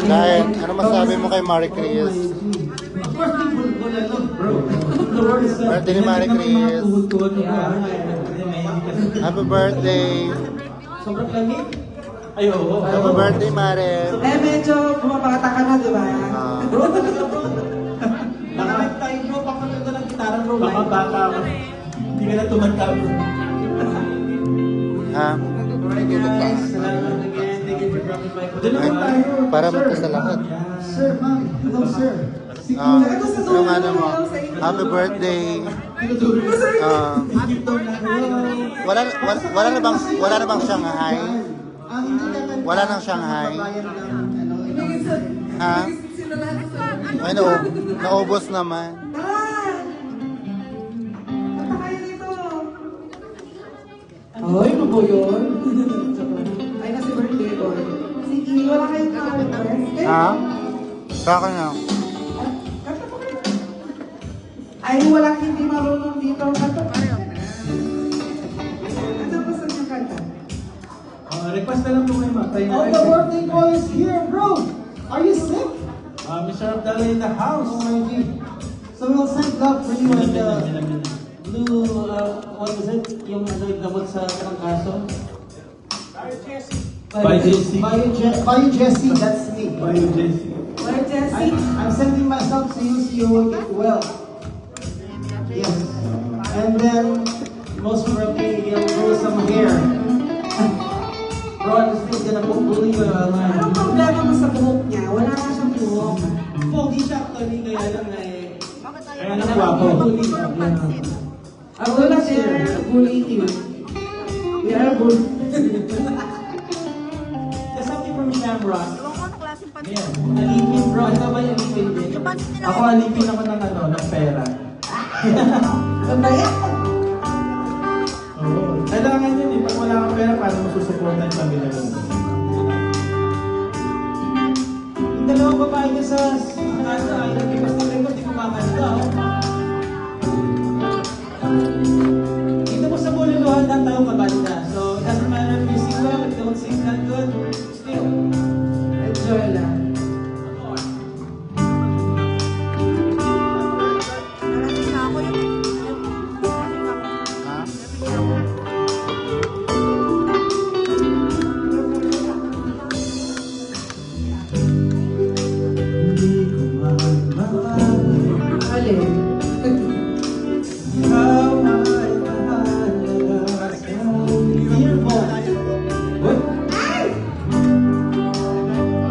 Dahil, ano masabi mo kay Marie Chris? Birthday ni Marie Chris. Happy birthday. Sobrang lamig. Ay, oo. Happy birthday, Mare. Medyo bumabata ka na, di ba? Bro, talaga bro. Nakalive tayo bro, pakaganda ng gitara bro. Baka bata ako. Hindi ka na tumanda bro. Ha? Guys, salamat again. Thank you for dropping by. Doon naman tayo. Para magkasalamat. Sir, ma'am. Hello, sir. Ano nga mo? Happy birthday. Wala na bang Shanghai? Wala nang Shanghai? Ha? Ay, naubos naman. Ay, ano po yun? Ay, nasi birthday boy. Sige, wala kayong birthday. Ha? Saka na. Ay, walang hindi marunong dito. Kanta pa. Ano ba sa niyong kanta? Request na lang po kayo, ma'am. Oh, the birthday boy is here, bro. Are you sick? Mr. Abdallah in the house. Oh my God. So we'll send love for you and Blue, what was it? Yung gamot sa trangkaso? By Jesse. By Jesse, that's me. By Jesse. Where, Jessie? I'm sending myself to you so you will get well. Yes. And then, most probably, you'll grow some hair. Bro, this thing's gonna bully you online. Anong problema mo sa buhok niya? Wala na siyang buhok. Pogi siya actually, kaya lang eh. Kaya lang guwapo. Ako na siya, bully you. We are bully. There's something from Shamrock. Yeah. Alipin bro, ito ba yung alipin din? Ako alipin ako ng ng pera. Ano ba yan? Oo. Kailangan yun eh. Pag wala kang pera, paano mo susuportan yung pamilya mo? Yung dalawang babae niya sa kasa, ay nagkipas ng record, di kumakanta. Dito mo sa bululuhan ng tao kabanda. So, it doesn't matter if you sing well, if you don't sing that good, still. Enjoy lang.